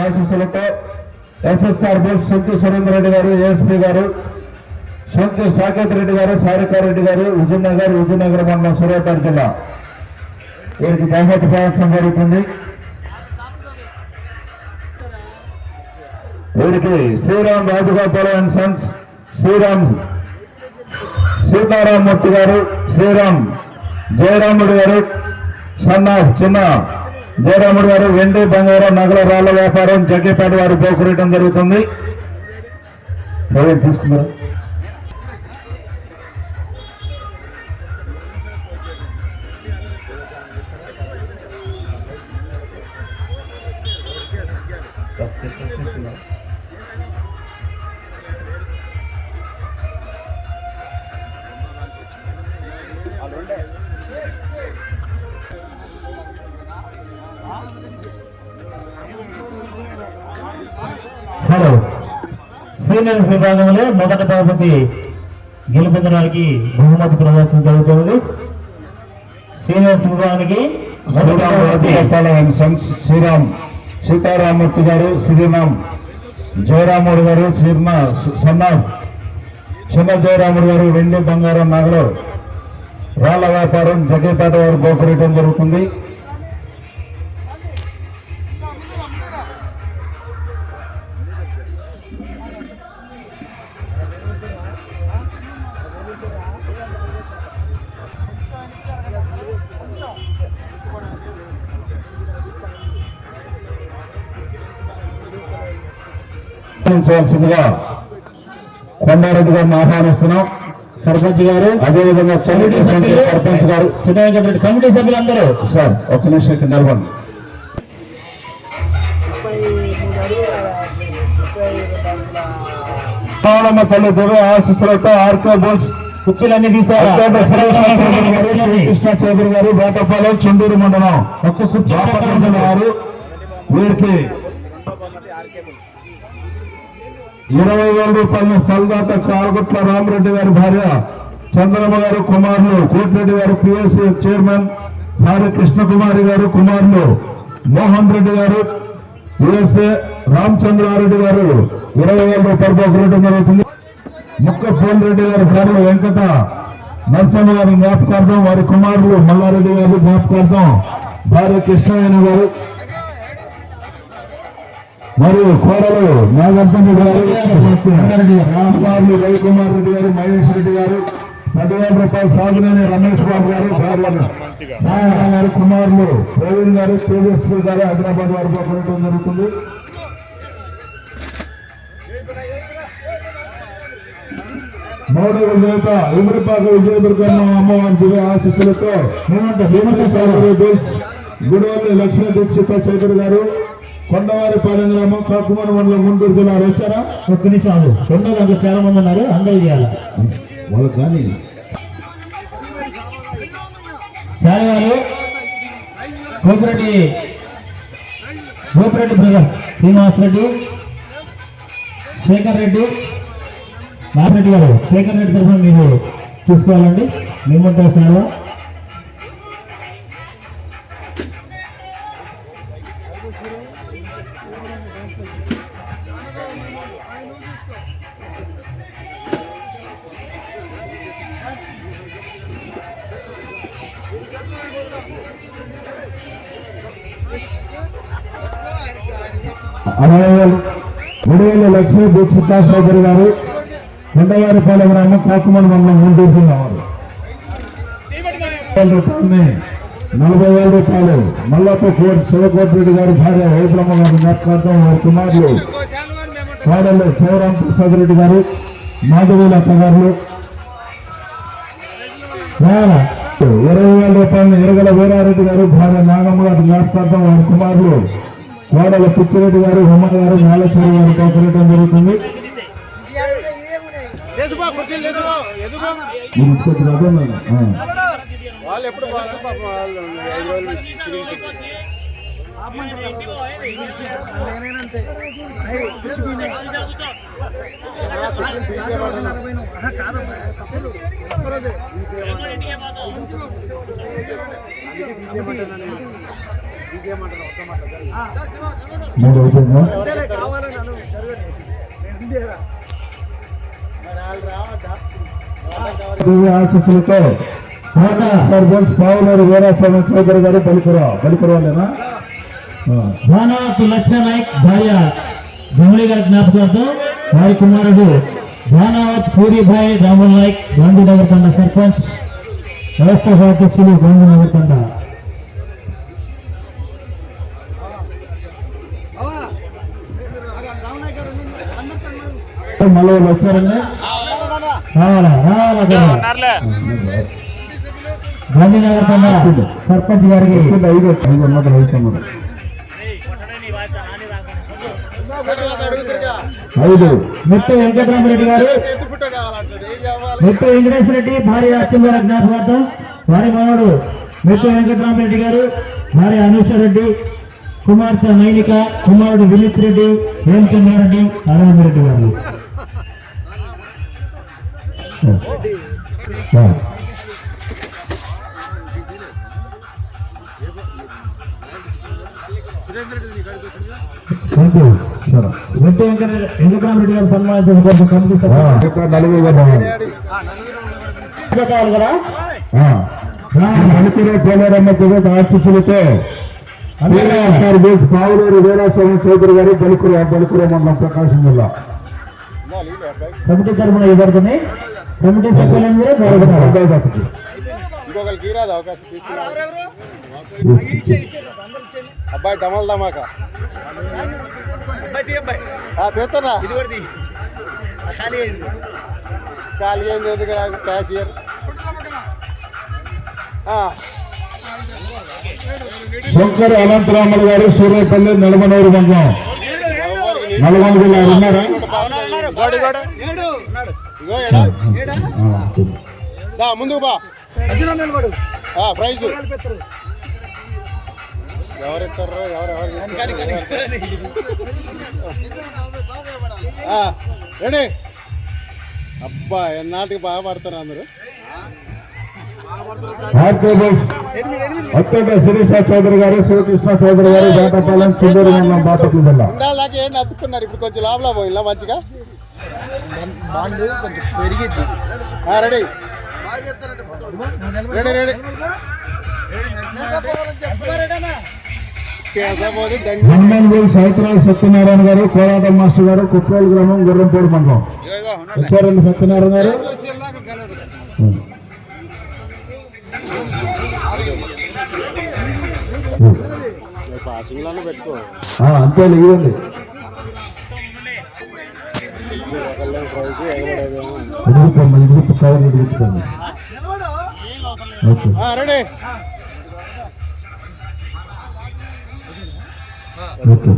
ఆశీస్సులతో ఎస్ఎస్ఆర్ బోస్ శంకు సురేంద్ర రెడ్డి గారు, ఏఎస్పీ గారు, శంకు సాకేత్ రెడ్డి గారు, సారికారెడ్డి గారు, విజయనగర్ మండలం సూర్యాపేట జిల్లా వీరికి బహుమతి ప్రవేశం జరుగుతుంది. వీరికి శ్రీరామ్ రాజగోపాల్ అండ్ సన్స్, శ్రీరామ్ సీతారామూర్తి గారు, శ్రీరామ్ జయరాముడు గారు, సన్న చిన్న జయరాముడు గారు, వెండి బంగారం నగల రాళ్ల వ్యాపారం జగ్గేపేట వారు పోకురేయడం జరుగుతుంది. తీసుకున్నారు. హలో, సీనియర్స్ విభాగంలో మొదటి బహుమతి గెలుపొందడానికి బహుమతి ప్రదర్శన జరుగుతుంది. సీనియర్స్ విభాగానికి శ్రీరామ్ సీతారామూర్తి గారు, శ్రీరామ్ జయరాముడు గారు, చిన్న జయరాముడు గారు, వెండి బంగారం నగలు రాళ్ల వ్యాపారం జగ్గేపేట వారు పోకురేయడం జరుగుతుంది. చేయవలసిందిగా కొండారెడ్డి గారిని ఆహ్వానిస్తున్నాం. సర్పంచ్ గారు, అదేవిధంగా సర్పంచ్ గారు, చిన్న కమిటీ సభ్యులందరూ సార్ ఒక్క నిమిషం ఇక్కడ నిలబడండి. తల్లి దివ్య ఆశీస్సులతో ఆర్కే బోల్స్ కుర్చీలన్నీ తీశారు. కృష్ణ చౌదరి గారు, వేటపాలెం, చుండూరు మండలం ఒక్క కుర్చీ వారు. వీరికి 20,000 రూపాయల స్థలదాత కాలగుట్ల రామరెడ్డి గారి భార్య చంద్రమ్మ గారు, కుమారులు కోటిరెడ్డి గారు, పిఎస్సి చైర్మన్ భార్య కృష్ణకుమారి గారు, కుమారులు మోహన్ రెడ్డి గారు, యుఎస్ఏ రామచంద్రారెడ్డి గారు 20,000 రూపాయలు పోకురేయడం జరుగుతుంది. ముక్క పోన్ రెడ్డి గారి భార్య వెంకట నరసింహ గారి జ్ఞాపకార్థం, వారి కుమారులు మల్లారెడ్డి గారి జ్ఞాపకార్థం భార్య కృష్ణవేణి గారు మరియు కోడలు నాగార్జున గారు, రామకుమారులు రవికుమార్ రెడ్డి గారు, మహేష్ రెడ్డి గారు 10,000 రూపాయలు సాగునేని రమేష్ బాబు గారు, భార్య గారు, కుమారులు ప్రవీణ్ గారు, తేజస్వి గారు హైదరాబాద్ వారు పోకురేయడం జరుగుతుంది. మౌడవ దేవత ఎమిరిపాక విజయదుర్గమ్మ అమ్మవారి దివ్య ఆశీస్సులతో గుడివల్లి లక్ష్మీ దీక్షిత చౌదరి గారు, కొండవారిపాలెం గ్రామం, కాకుమారి మండలం, గుంటూరు జిల్లా. వచ్చారా? ఒక్క నిమిషాలు. రెండో దాంట్లో చాలా మంది ఉన్నారు, అందరూ చేయాలి వాళ్ళకి. కానీ శాలవారు గోపిరెడ్డి బ్రదర్స్, శ్రీనివాస్ రెడ్డి, శేఖర్ రెడ్డి, నారెడ్డి గారు, శేఖర్ రెడ్డి తరఫున మీరు చూసుకోవాలండి. మేముంటాం సేవ. గుడివల్లి లక్ష్మీ దీక్షిత చౌదరి గారు, కొండవారిపాలెం గ్రామం, కాకుమారి మండలం, గుంటూరు జిల్లా వారు 40,000 రూపాయలు మల్లపు శివకోటిరెడ్డి గారి భార్య వైబ్రహ్మ గారి జ్ఞాపకార్థం, వారి కుమారులు కోడలు శివరాం ప్రసాద్ రెడ్డి గారు, మాధవీలత్త గారు 20,000 రూపాయలు ఎరగల వీరారెడ్డి గారు, భార్య నాగమ్మ గారి జ్ఞాపకార్థం, వారి కుమారులు కోడల పిచ్చిరెడ్డి గారు, హుమ్మ గారు, నాగేశ్వరి గారు పోకురేయడం జరుగుతుంది. మూడు అయిపోయిందా ఆశీస్సులతో సర్పంచ్ పావులూరు వీరాస్వామి చౌదరి గారు బలికురాలేనా భానావత్ లక్ష నాయక్ భార్య గమలి గారి జ్ఞాపకార్థం వారి కుమారుడు భానావత్ పూరిభాయ్ రాముల్ నాయక్ గాంధీనగర్ తండ సర్పంచ్ వ్యవస్థాపక అధ్యక్షులు గాంధీనగర్ తండ మళ్ళీ వచ్చారండి గాంధీనగర్ తండ సర్పంచ్ గారికి 5 మెట్టు వెంకటరామరెడ్డి గారు మెట్టు వెంకటేశ్వర రెడ్డి భార్య అచ్చెంగారి జ్ఞాపకార్థం వారి మనవడు మెట్టు వెంకటరామరెడ్డి గారు భార్య అనూషరెడ్డి కుమార్తె నైనిక కుమారుడు వినీత్ రెడ్డి హేమచంద్రారెడ్డి అరవింద్ రెడ్డి గారు మెట్టు వెంకటరామరెడ్డి గారు సన్మానించిన కమిటీ కావాలి కదా పోలేరమ్మ ఆశీస్సులతో పావులూరు వీరాస్వామి చౌదరి గారు బలికుర మండలం ప్రకాశం జిల్లా కమిటీ తరఫున ఇవ్వబడుతుంది. కమిటీ సభ్యులందరూ ఇంకొకరికి రాదు అవకాశం తీసుకున్నారు అబ్బాయి డమల్ దమాక తీస్తారా ఖాళీ అయింది ఎందుకు నాకు క్యాషియర్ శంకర్ అనంతరామలు గారు సూర్యపల్లి నల్గొండూరు మండలం నల్గొండ జిల్లా ఉన్నారా ముందుకు బా ప్రైజ్ ఎవరెత్తారో ఎవరెవరు రెడీ అబ్బా ఎన్నాటికి బాగా పడతారు అందరూ అత్యంత శిరీష చౌదరి గారు శివకృష్ణ చౌదరి గారు వేటపాలెం చిల్లూరు మండలం బాపట్ల జిల్లా దాకా ఏంటి అతుక్కున్నారు ఇప్పుడు కొంచెం లోపల పోయినా మంచిగా రెడీ రెడీ రెడీ సైత్రాల సత్యనారాయణ గారు కోరాటం మాస్టర్ గారు కుట్రోలు గ్రామం గుర్రంపూడి మండలం వచ్చారండి సత్యనారాయణ గారు పెట్టుకో అంతే ఇవ్వండి కవర్ ఎదుగుతుంది రెడీ ఓకే